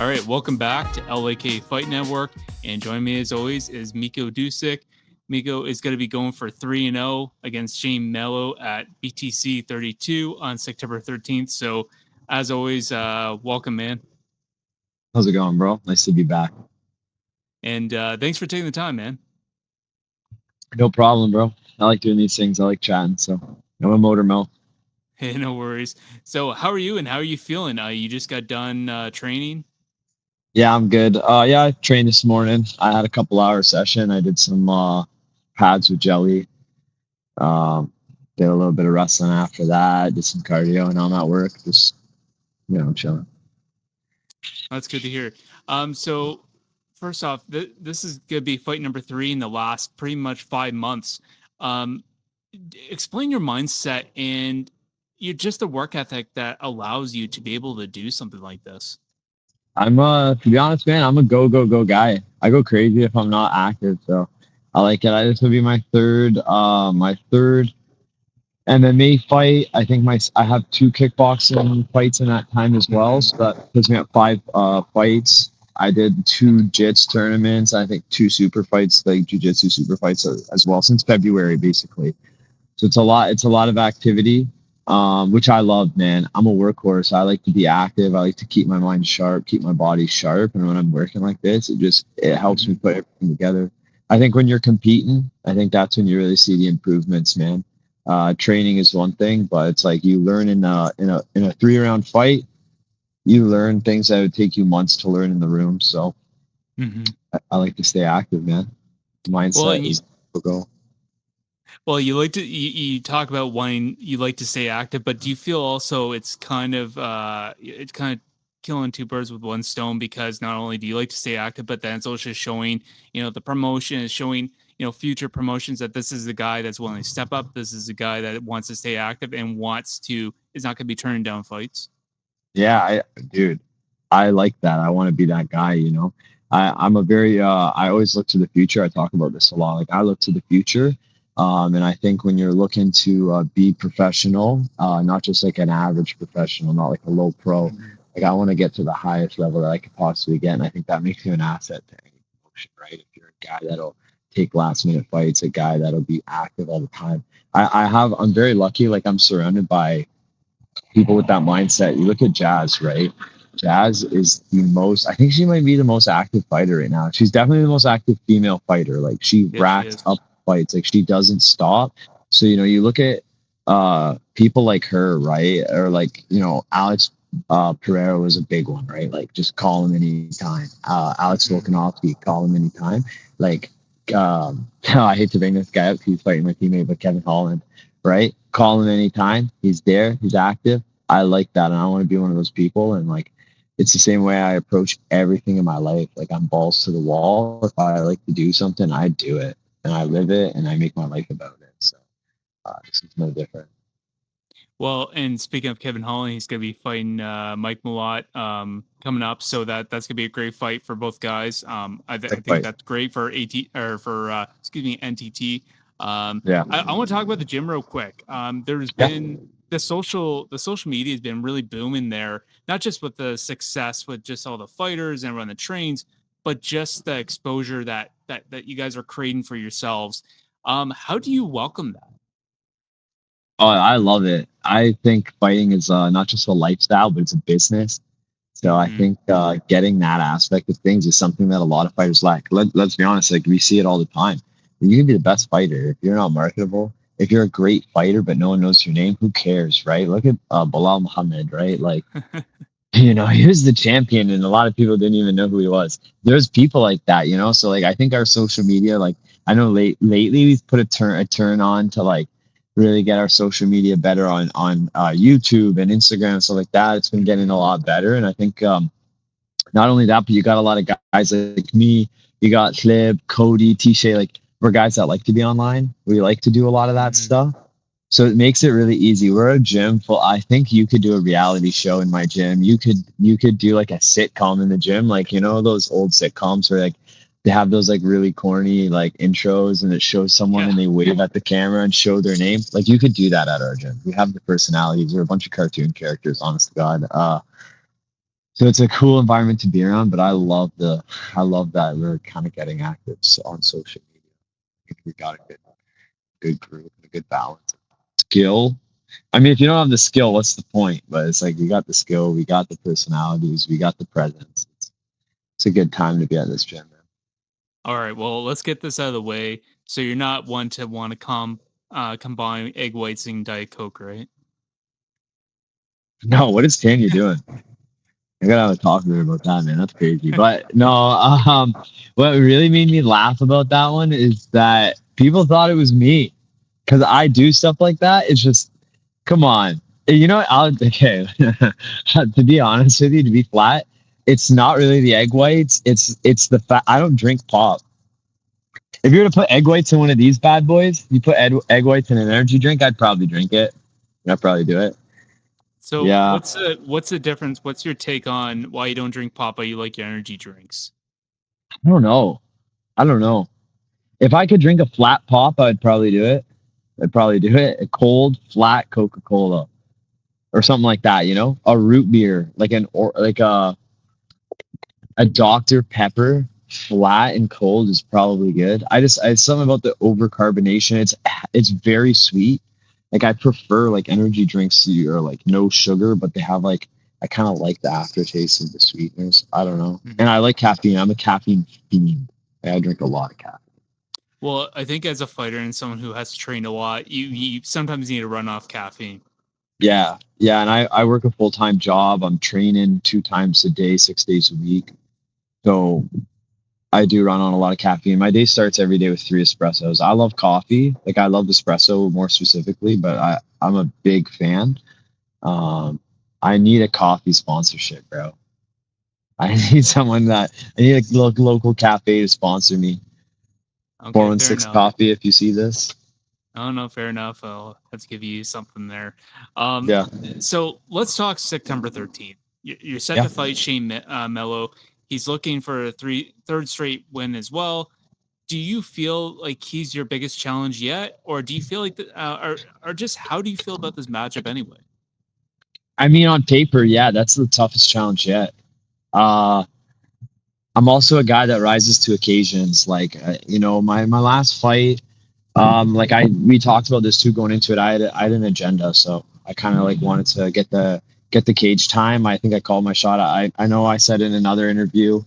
All right, welcome back to LAK Fight Network. And joining me as always is Miko Dusek. Miko is going to be going for 3-0 against Shane Melo at BTC 32 on September 13th. So, as always, welcome, man. How's it going, bro? Nice to be back. And thanks for taking the time, man. No problem, bro. I like doing these things. I like chatting. So I'm a motor mouth. Hey, no worries. So, how are you and how are you feeling? You just got done training? Yeah, I'm good. Yeah, I trained this morning. I had a couple hour session. I did some pads with jelly. Um, did a little bit of wrestling after that. Did some cardio, and I'm at work. Just chilling. That's good to hear. So first off, this is going to be fight number 3 in the last pretty much 5 months. Um, Explain your mindset and you just the work ethic that allows you to be able to do something like this. I'm to be honest, man, I'm a go guy. I go crazy if I'm not active. So I like it. This will be my third MMA fight. I think I have 2 kickboxing fights in that time as well. So that puts me at 5 fights. I did 2 jits tournaments. I think 2 super fights, like jiu-jitsu super fights as well since February, basically. So it's a lot. It's a lot of activity, which I love, man. I'm a workhorse. I like to be active. I like to keep my mind sharp, keep my body sharp. And when I'm working like this, it helps me put everything together. I think when you're competing, I think that's when you really see the improvements, man. Training is one thing, but it's like you learn in a 3 round fight, you learn things that would take you months to learn in the room. So I like to stay active, man. Mindset is the goal. Well, you talk about wanting you like to stay active, but do you feel also it's kind of killing two birds with one stone because not only do you like to stay active, but then it's also showing, the promotion is showing, future promotions that this is the guy that's willing to step up. This is the guy that wants to stay active and is not going to be turning down fights. Yeah, dude, I like that. I want to be that guy, I'm a very I always look to the future. I talk about this a lot. Like I look to the future. And I think when you're looking to be professional, not just like an average professional, not like a low pro, like I want to get to the highest level that I could possibly get. And I think that makes you an asset to any promotion, right? If you're a guy that'll take last minute fights, a guy that'll be active all the time. I'm very lucky. Like I'm surrounded by people with that mindset. You look at Jazz, right? Jazz is I think she might be the most active fighter right now. She's definitely the most active female fighter. Like she racks up fights. Like she doesn't stop. So, you look at people like her, right? Or like, Alex Pereira was a big one, right? Like just call him anytime. Alex Volkanovski, call him anytime. Like, I hate to bring this guy up. He's fighting my teammate, but Kevin Holland, right? Call him anytime. He's there. He's active. I like that, and I want to be one of those people. And like, it's the same way I approach everything in my life. Like I'm balls to the wall. If I like to do something, I do it, and I live it, and I make my life about it. So this is no different. Well, and speaking of Kevin Holland, he's going to be fighting Mike Malott coming up, so that's going to be a great fight for both guys. I think that's great for NTT. Yeah. I want to talk about the gym real quick. There's been the social media has been really booming there, not just with the success with just all the fighters and run the trains, but just the exposure that you guys are creating for yourselves. How do you welcome that? Oh, I love it. I think fighting is not just a lifestyle, but it's a business. So I think getting that aspect of things is something that a lot of fighters lack. Let's be honest, like we see it all the time. You can be the best fighter if you're not marketable. If you're a great fighter, but no one knows your name, who cares, right? Look at Bilal Muhammad, right? Like, he was the champion, and a lot of people didn't even know who he was. There's people like that, So like, I think our social media, like, I know lately we've put a turn on to like really get our social media better on YouTube and Instagram and stuff like that. It's been getting a lot better, and I think not only that, but you got a lot of guys like me. You got Clip, Cody, Tisha. Like we're guys that like to be online. We like to do a lot of that stuff. So it makes it really easy. We're a gym full. I think you could do a reality show in my gym. You could do like a sitcom in the gym, like those old sitcoms where like they have those like really corny like intros and it shows someone and they wave at the camera and show their name. Like you could do that at our gym. We have the personalities. We're a bunch of cartoon characters, honest to God. So it's a cool environment to be around, but I love that we're kind of getting active on social media. I think we got a good group, a good balance. Skill. I mean, if you don't have the skill, what's the point? But it's like we got the skill, we got the personalities, we got the presence. It's a good time to be at this gym, man. All right, well, let's get this out of the way. So you're not one to want to combine egg whites and Diet Coke, right? No, what is Tanya doing? I gotta have a talk with her about that, man. That's crazy. But no, what really made me laugh about that one is that people thought it was me because I do stuff like that. It's just, come on. You know what? Okay. To be honest with you, to be flat, it's not really the egg whites. It's the fact I don't drink pop. If you were to put egg whites in one of these bad boys, you put egg whites in an energy drink, I'd probably drink it. I'd probably do it. So Yeah. what's the difference? What's your take on why you don't drink pop, but you like your energy drinks? I don't know. I don't know. If I could drink a flat pop, I'd probably do it. I'd probably do it. A cold, flat Coca Cola or something like that. You know, a root beer, like a Dr Pepper, flat and cold is probably good. I something about the overcarbonation. It's very sweet. Like I prefer like energy drinks that are like no sugar, but they have like I kind of like the aftertaste of the sweeteners. I don't know, and Mhm. I like caffeine. I'm a caffeine fiend. I drink a lot of caffeine. Well, I think as a fighter and someone who has to train a lot, you sometimes need to run off caffeine. Yeah, yeah, and I work a full time job. I'm training 2 times a day, 6 days a week. So I do run on a lot of caffeine. My day starts every day with 3 espressos. I love coffee. Like I love espresso more specifically, but I'm a big fan. Um, I need a coffee sponsorship, bro. I need someone that I need a local cafe to sponsor me. Okay, fair 416 enough. coffee if you see this. Oh no, fair enough. I'll have to give you something there. Yeah. So let's talk September 13th. You're set Yeah. to fight Shane Melo. He's looking for a third straight win as well. Do you feel like he's your biggest challenge yet, or do you feel like or just how do you feel about this matchup anyway? I mean on paper, yeah, that's the toughest challenge yet. Uh I'm also a guy that rises to occasions. Like, my last fight, like we talked about this too going into it. I had an agenda, so I kind of like wanted to get the cage time. I think I called my shot. I know I said in another interview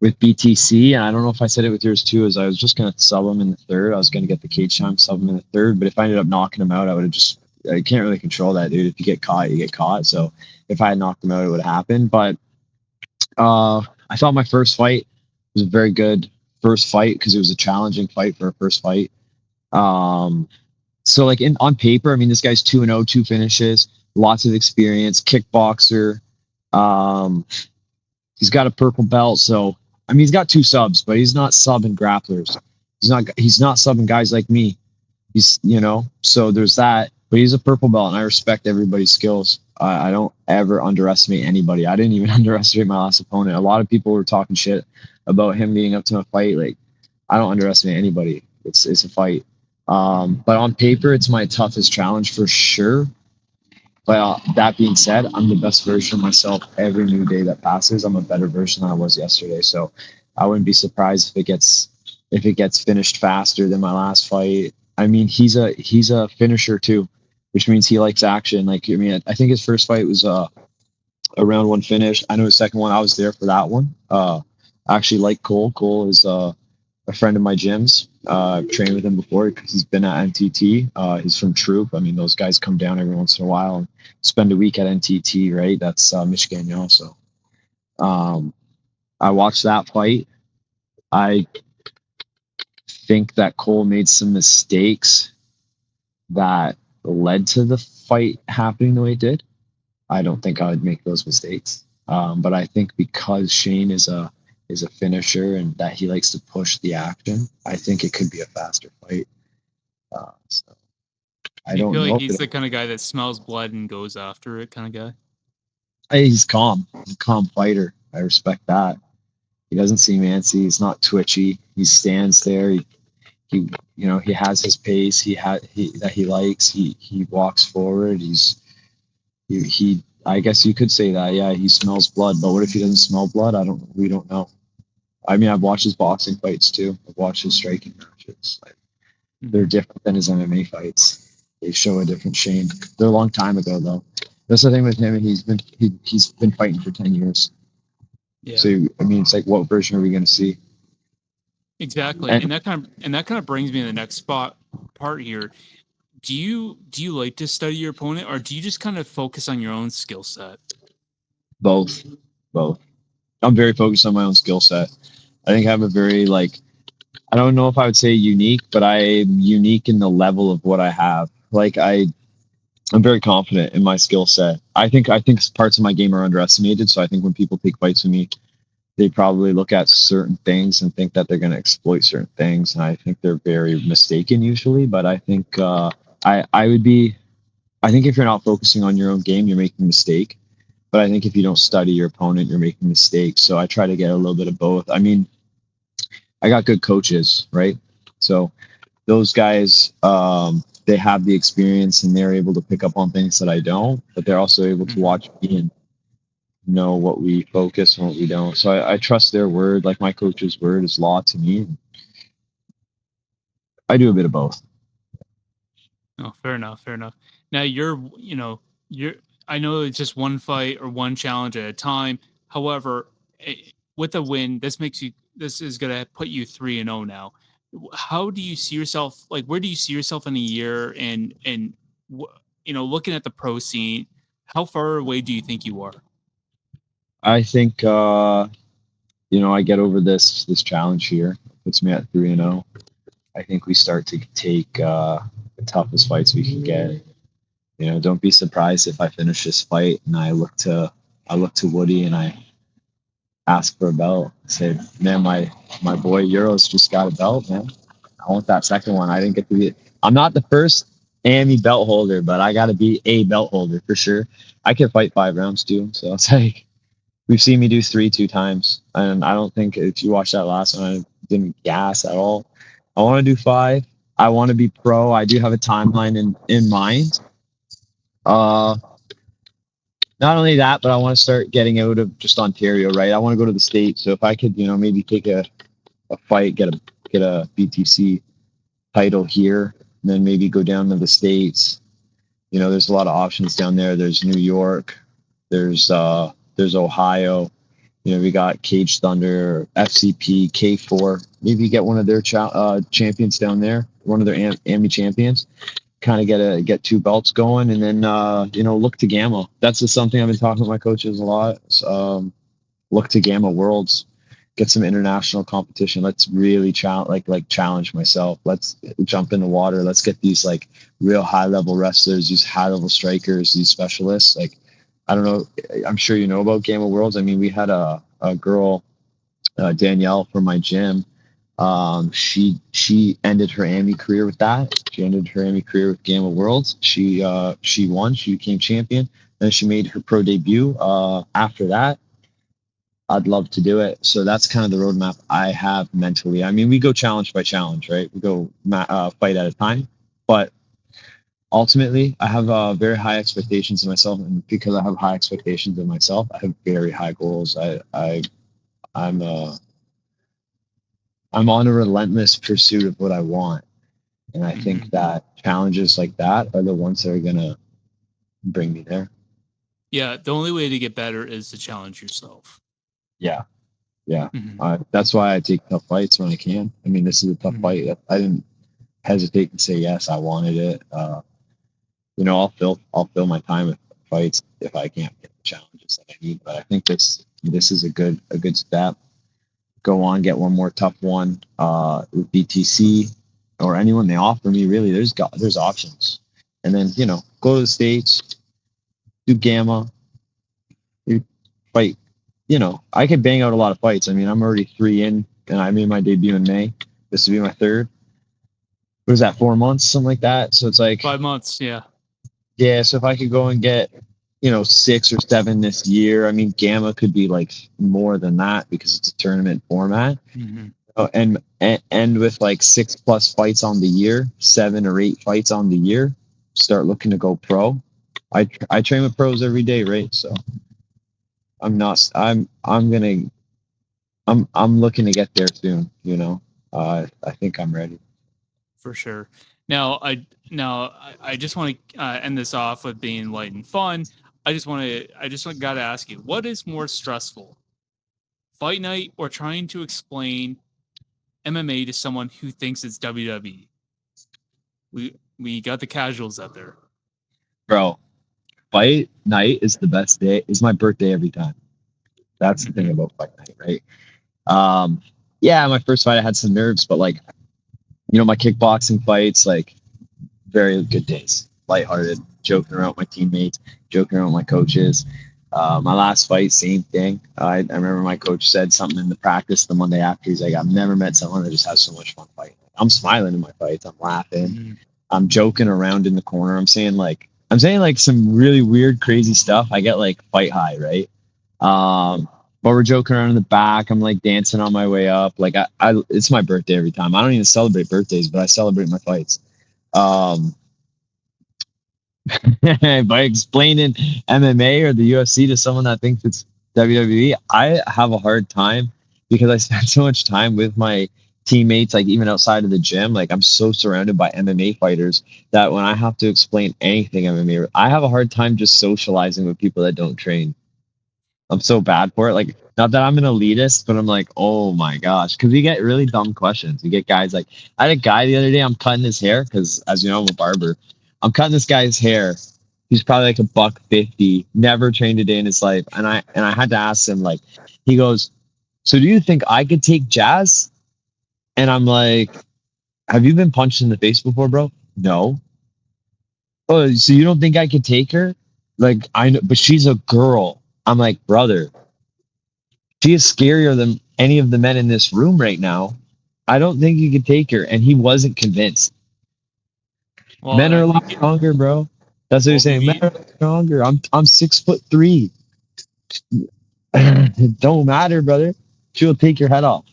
with BTC, and I don't know if I said it with yours too. Is I was just gonna sub him in the third. I was gonna get the cage time, sub him in the third. But if I ended up knocking him out, I would have just. I can't really control that, dude. If you get caught, you get caught. So if I had knocked him out, it would have happened. But I thought my first fight was a very good first fight because it was a challenging fight for a first fight. Um, so like in on paper, I mean, this guy's 2-0, 2 finishes, lots of experience, kickboxer. Um, he's got a purple belt, so I mean, he's got 2 subs, but he's not subbing grapplers. He's not subbing guys like me. So there's that. But he's a purple belt, and I respect everybody's skills. I don't ever underestimate anybody. I didn't even underestimate my last opponent. A lot of people were talking shit about him being up to a fight. Like, I don't underestimate anybody. It's a fight. But on paper, it's my toughest challenge for sure. But that being said, I'm the best version of myself every new day that passes. I'm a better version than I was yesterday. So I wouldn't be surprised if it gets finished faster than my last fight. I mean, he's a finisher too, which means he likes action. Like I mean, I think his first fight was a round one finish. I know his second one. I was there for that one. I actually like Cole. Cole is a friend of my gym's. I've trained with him before because he's been at NTT. He's from Troop. I mean, those guys come down every once in a while and spend a week at NTT, right? That's Michigan also. Um, I watched that fight. I think that Cole made some mistakes that led to the fight happening the way it did. I don't think I would make those mistakes. But I think because Shane is a finisher and that he likes to push the action, I think it could be a faster fight. So I Do you don't feel like know if he's the it. kind of guy that smells blood and goes after it kind of guy? He's calm. He's a calm fighter. I respect that. He doesn't seem antsy. He's not twitchy. He stands there. He has his pace. He that he likes. He walks forward. He I guess you could say that. Yeah, he smells blood. But what if he doesn't smell blood? We don't know. I mean, I've watched his boxing fights too. I've watched his striking matches. Like, they're Mhm. different than his MMA fights. They show a different Shane. They're a long time ago though. That's the thing with him. He's been fighting for 10 years. So Yeah, I mean, it's like, what version are we going to see? exactly. And And that kind of brings me to the next spot part here. Do you like to study your opponent, or do you just kind of focus on your own skill set? both, both. I'm very focused on my own skill set. I think I have a very like, I don't know if I would say unique, but I'm unique in the level of what I have. I'm very confident in my skill set. I think parts of my game are underestimated. So I think when people take fights with me, they probably look at certain things and think that they're going to exploit certain things, and I think they're very mistaken usually. But I think I would be. I think if you're not focusing on your own game, you're making a mistake. But I think if you don't study your opponent, you're making mistakes. So I try to get a little bit of both. I mean, I got good coaches, right? So those guys, they have the experience and they're able to pick up on things that I don't, but they're also able to Hmm. watch me and know what we focus and what we don't. So I trust their word. Like my coach's word is law to me. I do a bit of both. Oh, fair enough. Fair enough. Now you're. I know it's just one fight or one challenge at a time. However, with a win, this makes you. This is gonna put you 3-0 now. How do you see yourself? Like, where do you see yourself in a year? And looking at the pro scene, how far away do you think you are? I think I get over this challenge here. It puts me at 3-0. I think we start to take the toughest fights we can get. Don't be surprised if I finish this fight and I look to Woody and I ask for a belt. I say, man, my boy Euros just got a belt, man. I want that second one. I didn't get to be. I'm not the first AMI belt holder, but I got to be a belt holder for sure. I can fight 5 rounds too, so it's like we've seen me do three 2 times, and I don't think if you watch that last one, I didn't gas at all. I want to do 5. I want to be pro. I do have a timeline in mind. Uh, Not only that, but I want to start getting out of just Ontario, right? I want to go to the States. So if I could, maybe take a fight, get a BTC title here, and then maybe go down to the States. There's a lot of options down there. There's New York, there's Ohio. We got Cage Thunder, FCP, K4. Maybe get one of their champions down there, one of their AMI champions. Kind of get 2 belts going, and then look to Gamma. That's just something I've been talking with my coaches a lot. Look to Gamma Worlds, get some international competition. Let's really challenge myself. Let's jump in the water. Let's get these like real high level wrestlers, these high level strikers, these specialists. Like I don't know, I'm sure you know about Gamma Worlds. I mean, we had a girl, Danielle from my gym. She ended her AMI career with that. She ended her AMI career with Gamma Worlds. She won. She became champion. Then she made her pro debut. After that, I'd love to do it. So that's kind of the roadmap I have mentally. I mean, we go challenge by challenge, right? We go fight at a time, but ultimately, I have very high expectations of myself, and because I have high expectations of myself, I have very high goals. I'm I'm on a relentless pursuit of what I want. And I think Hmm. that challenges like that are the ones that are going to bring me there. Yeah, the only way to get better is to challenge yourself. Yeah. Yeah. Hmm. That's why I take tough fights when I can. I mean, this is a tough Hmm. fight. I didn't hesitate to say yes. I wanted it. I'll fill my time with fights if I can't get the challenges that I need. But I think this is a good step. Go on, get one more tough one with BTC or anyone they offer me. Really, there's options, and then go to the States, do Gamma, do fight. I could bang out a lot of fights. I mean, I'm already 3 in, and I made my debut in May. This will be my third. What was that, 4 months, something like that? So it's like, 5 months, yeah. yeah. So if I could go and get 6 or 7 this year, I mean, Gamma could be like more than that because it's a tournament format. Hmm. And with like 6+ fights on the year, 7 or 8 fights on the year, start looking to go pro. I train with pros every day, right? So I'm not. I'm gonna. I'm looking to get there soon. You know. I think I'm ready. For sure. Now I just want to end this off with being light and fun. I just got to ask you, what is more stressful, fight night or trying to explain MMA to someone who thinks it's WWE? We got the casuals out there. Bro, fight night is the best day. It's my birthday every time. That's the thing Mhm. about fight night, right? Um, yeah, my first fight I had some nerves, but like, my kickboxing fights, like very good days, lighthearted, joking around with my teammates, joking around with my coaches. My last fight, same thing. I remember my coach said something in the practice the Monday after. He's like, I've never met someone that just has so much fun fighting. I'm smiling in my fights. I'm laughing. Mhm. I'm joking around in the corner. I'm saying like some really weird, crazy stuff. I get like fight high, right? But we're joking around in the back. I'm like dancing on my way up. Like it's my birthday every time. I don't even celebrate birthdays, but I celebrate my fights. Um, by explaining MMA or the UFC to someone that thinks it's WWE, I have a hard time because I spend so much time with my teammates, like even outside of the gym. Like I'm so surrounded by MMA fighters that when I have to explain anything MMA, I have a hard time just socializing with people that don't train. I'm so bad for it. Like, not that I'm an elitist, but I'm like, oh my gosh, because we get really dumb questions. We get guys like, I had a guy the other day. I'm cutting his hair because, as you know, I'm a barber. I'm cutting this guy's hair. He's probably like a buck 50, never trained a day in his life, and I had to ask him like, he goes, so do you think I could take Jazz? And I'm like, have you been punched in the face before, bro? No. Oh, so you don't think I could take her? Like I know, but she's a girl. I'm like, brother, she is scarier than any of the men in this room right now. I don't think you could take her. And he wasn't convinced. Well, Men are I a lot think stronger, bro. That's what you're well saying. Men maybe are a lot stronger. I'm 6'3". It don't matter, brother. She'll take your head off.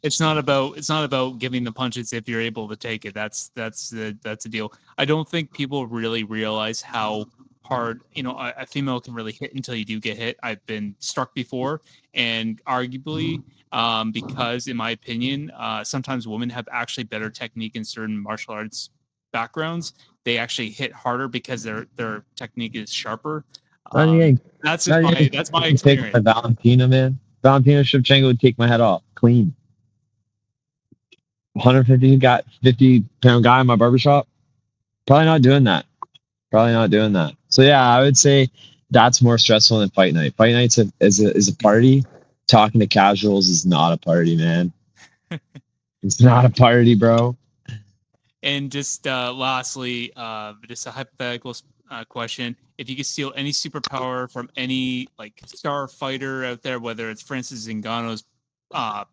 it's not about giving the punches if you're able to take it. That's the deal. I don't think people really realize how hard a female can really hit until you do get hit. I've been struck before, and arguably, because in my opinion, sometimes women have actually better technique in certain martial arts backgrounds. They actually hit harder because their technique is sharper. Not even, That's just not my even that's my take my experience. Valentina, man. Valentina Shevchenko would take my head off clean. 150 got 50-pound guy in my barbershop. Probably not doing that. Probably not doing that. So yeah, I would say that's more stressful than fight night. Fight night's is a party. Talking to casuals is not a party, man. It's not a party, bro. And just lastly, just a hypothetical question: if you could steal any superpower from any like star fighter out there, whether it's Francis Ngannou's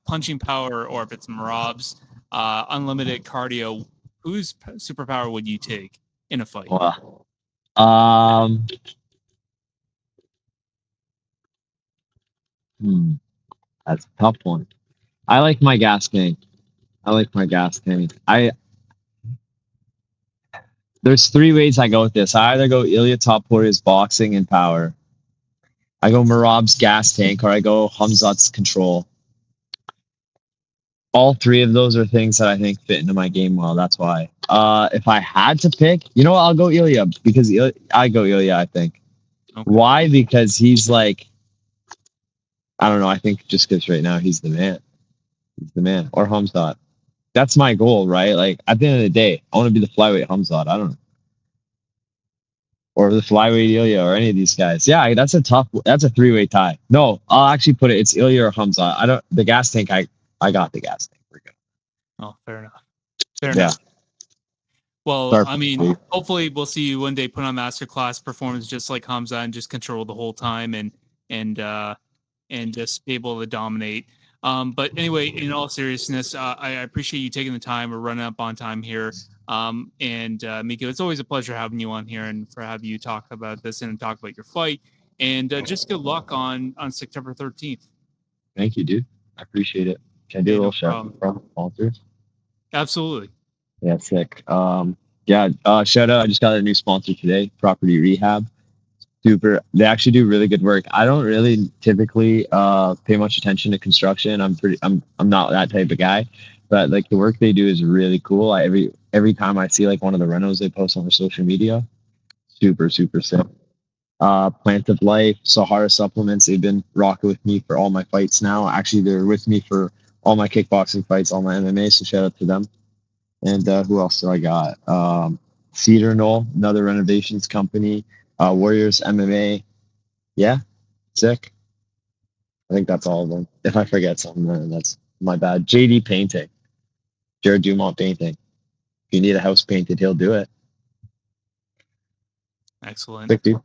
punching power or if it's Marab's unlimited cardio, whose superpower would you take in a fight? Well, um, hmm, that's a tough one. I like my gas tank. I like my gas tank. There's three ways I go with this. I either go Ilya Topuria's boxing and power. I go Marab's gas tank, or I go Hamzat's control. All three of those are things that I think fit into my game well. That's why. If I had to pick, you know what? I'll go Ilya because I go Ilya. I think. Okay. Why? Because he's like, I don't know. I think just because right now he's the man. He's the man. Or Hamzat. That's my goal, right? Like at the end of the day, I want to be the flyweight Hamzat. I don't know. Or the flyweight Ilya or any of these guys. Yeah, that's a three-way tie. No, I'll actually put it. It's Ilya or Hamzat. I don't. The gas tank. I got the gas tank. We're good. Oh, fair enough. Fair Yeah. enough. Well, Start. I mean, hopefully we'll see you one day put on masterclass performance just like Hamza and just control the whole time and uh and just be able to dominate. But anyway, in all seriousness, I appreciate you taking the time. We're running up on time here. And Miko, it's always a pleasure having you on here and for having you talk about this and talk about your fight. And just good luck on September 13th. Thank you, dude. I appreciate it. Can I do a Hey, little no shout problem. out from sponsors? Absolutely. Yeah, sick. Yeah. Shout out. I just got a new sponsor today, Property Rehab. Super. They actually do really good work. I don't really typically pay much attention to construction. I'm not that type of guy, but like the work they do is really cool. Every time I see like one of the renos they post on their social media, super sick. Plant of Life, Sahara Supplements, they've been rocking with me for all my fights now. Actually, they're with me for all my kickboxing fights, all my MMA, so shout out to them. And who else do I got? Cedar Knoll, another renovations company. Warriors MMA. Yeah, sick. I think that's all of them. If I forget something, then that's my bad. JD Painting, Jared Dumont Painting. If you need a house painted, he'll do it. Excellent. Sick, dude.